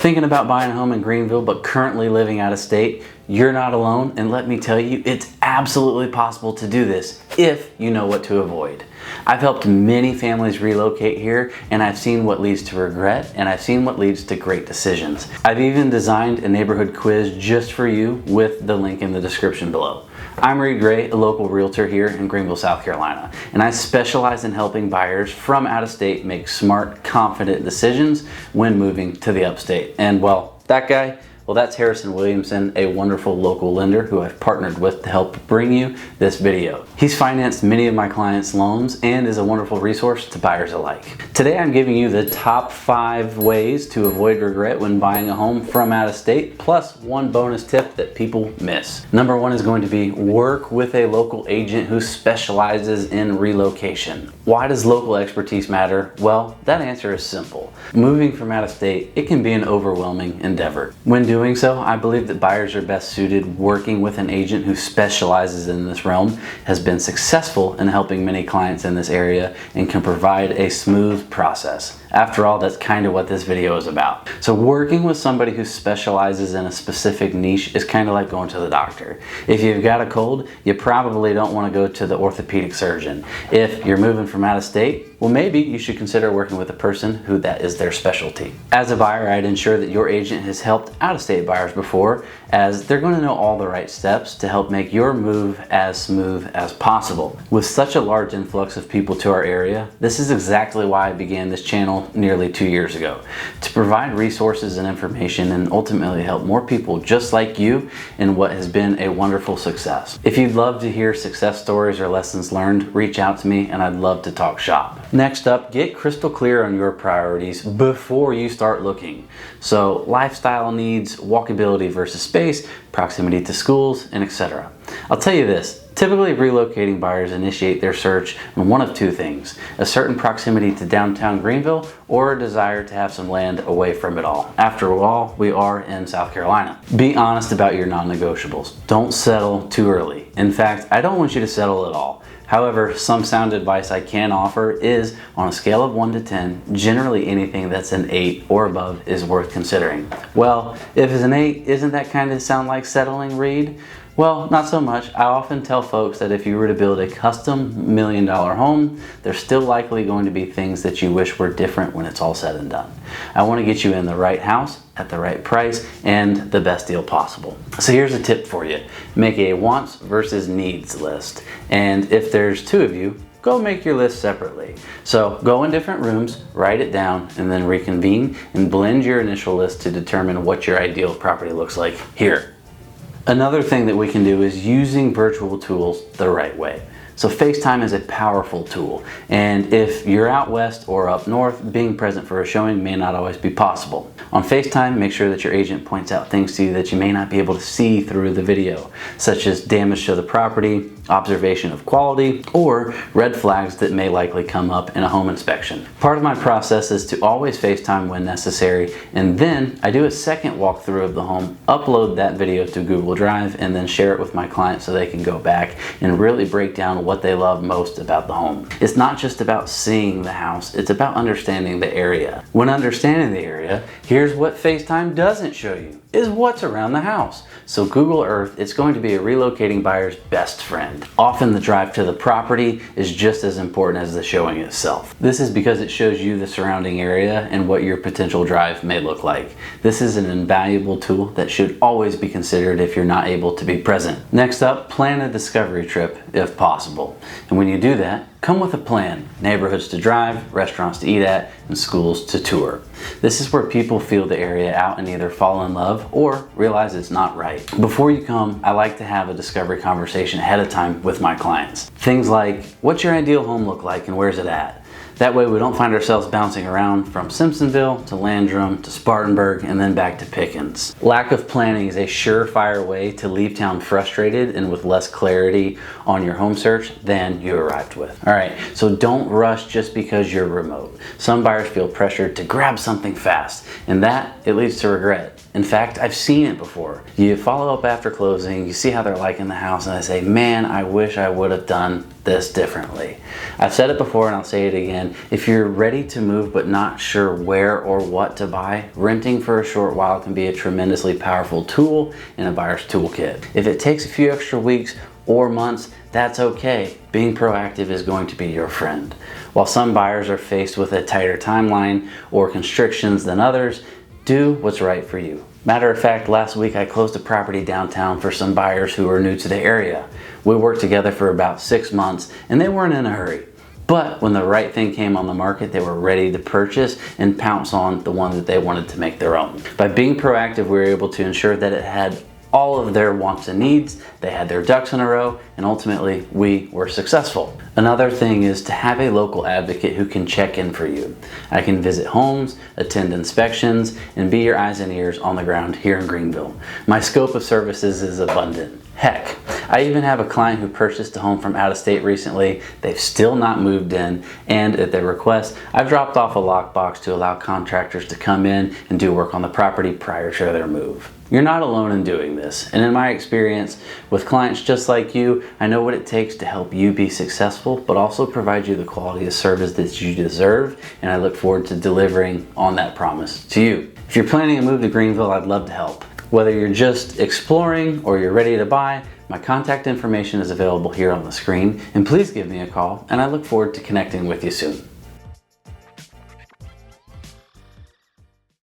Thinking about buying a home in Greenville but currently living out of state? You're not alone, and let me tell you, it's absolutely possible to do this if you know what to avoid. I've helped many families relocate here, and I've seen what leads to regret, and I've seen what leads to great decisions. I've even designed a neighborhood quiz just for you with the link in the description below. I'm Reed Gray, a local realtor here in Greenville, South Carolina, and I specialize in helping buyers from out of state make smart, confident decisions when moving to the upstate. And well, that guy, well, that's Harrison Williamson, a wonderful local lender who I've partnered with to help bring you this video. He's financed many of my clients' loans and is a wonderful resource to buyers alike. Today I'm giving you the top 5 ways to avoid regret when buying a home from out of state, plus one bonus tip that people miss. Number 1 is going to be work with a local agent who specializes in relocation. Why does local expertise matter? Well, that answer is simple. Moving from out of state, it can be an overwhelming endeavor. When doing so, I believe that buyers are best suited working with an agent who specializes in this realm, has been successful in helping many clients in this area, and can provide a smooth process. After all, that's kind of what this video is about. So working with somebody who specializes in a specific niche is kind of like going to the doctor. If you've got a cold, you probably don't want to go to the orthopedic surgeon. If you're moving from out of state, well, maybe you should consider working with a person who that is their specialty. As a buyer, I'd ensure that your agent has helped out-of-state buyers before, as they're going to know all the right steps to help make your move as smooth as possible. With such a large influx of people to our area, this is exactly why I began this channel nearly 2 years ago, to provide resources and information and ultimately help more people just like you in what has been a wonderful success. If you'd love to hear success stories or lessons learned, reach out to me and I'd love to talk shop. Next up, get crystal clear on your priorities before you start looking. So lifestyle needs, walkability versus space, proximity to schools, and etc. I'll tell you this, typically relocating buyers initiate their search on one of 2 things: a certain proximity to downtown Greenville or a desire to have some land away from it all. After all, we are in South Carolina. Be honest about your non-negotiables. Don't settle too early. In fact, I don't want you to settle at all. However, some sound advice I can offer is, on a scale of 1 to 10, generally anything that's an 8 or above is worth considering. Well, if it's an 8, isn't that kind of sound like settling, Reed? Well, not so much. I often tell folks that if you were to build a custom $1 million home, there's still likely going to be things that you wish were different when it's all said and done. I want to get you in the right house at the right price and the best deal possible. So here's a tip for you. Make a wants versus needs list. And if there's 2 of you, go make your list separately. So go in different rooms, write it down, and then reconvene and blend your initial list to determine what your ideal property looks like here. Another thing that we can do is using virtual tools the right way. So FaceTime is a powerful tool, and if you're out west or up north, being present for a showing may not always be possible. On FaceTime, make sure that your agent points out things to you that you may not be able to see through the video, such as damage to the property, observation of quality, or red flags that may likely come up in a home inspection. Part of my process is to always FaceTime when necessary, and then I do a second walkthrough of the home, upload that video to Google Drive, and then share it with my clients so they can go back and really break down what they love most about the home. It's not just about seeing the house, it's about understanding the area. When understanding the area, here's what FaceTime doesn't show you, is what's around the house. So Google Earth, it's going to be a relocating buyer's best friend. Often the drive to the property is just as important as the showing itself. This is because it shows you the surrounding area and what your potential drive may look like. This is an invaluable tool that should always be considered if you're not able to be present. Next up, plan a discovery trip if possible. And when you do that, come with a plan: neighborhoods to drive, restaurants to eat at, and schools to tour. This is where people feel the area out and either fall in love or realize it's not right. Before you come, I like to have a discovery conversation ahead of time with my clients. Things like, what's your ideal home look like and where's it at? That way we don't find ourselves bouncing around from Simpsonville to Landrum to Spartanburg and then back to Pickens. Lack of planning is a surefire way to leave town frustrated and with less clarity on your home search than you arrived with. All right, so don't rush just because you're remote. Some buyers feel pressured to grab something fast, and that, it leads to regret. In fact, I've seen it before. You follow up after closing, you see how they're liking the house, and they say, man, I wish I would have done this differently. I've said it before and I'll say it again. And if you're ready to move but not sure where or what to buy, renting for a short while can be a tremendously powerful tool in a buyer's toolkit. If it takes a few extra weeks or months, that's okay. Being proactive is going to be your friend. While some buyers are faced with a tighter timeline or constrictions than others, do what's right for you. Matter of fact, last week I closed a property downtown for some buyers who were new to the area. We worked together for about 6 months and they weren't in a hurry. But when the right thing came on the market, they were ready to purchase and pounce on the one that they wanted to make their own. By being proactive, we were able to ensure that it had all of their wants and needs, they had their ducks in a row, and ultimately we were successful. Another thing is to have a local advocate who can check in for you. I can visit homes, attend inspections, and be your eyes and ears on the ground here in Greenville. My scope of services is abundant. Heck, I even have a client who purchased a home from out of state recently. They've still not moved in, and at their request, I've dropped off a lockbox to allow contractors to come in and do work on the property prior to their move. You're not alone in doing this, and in my experience with clients just like you, I know what it takes to help you be successful, but also provide you the quality of service that you deserve, and I look forward to delivering on that promise to you. If you're planning a move to Greenville, I'd love to help. Whether you're just exploring or you're ready to buy, my contact information is available here on the screen, and please give me a call, and I look forward to connecting with you soon.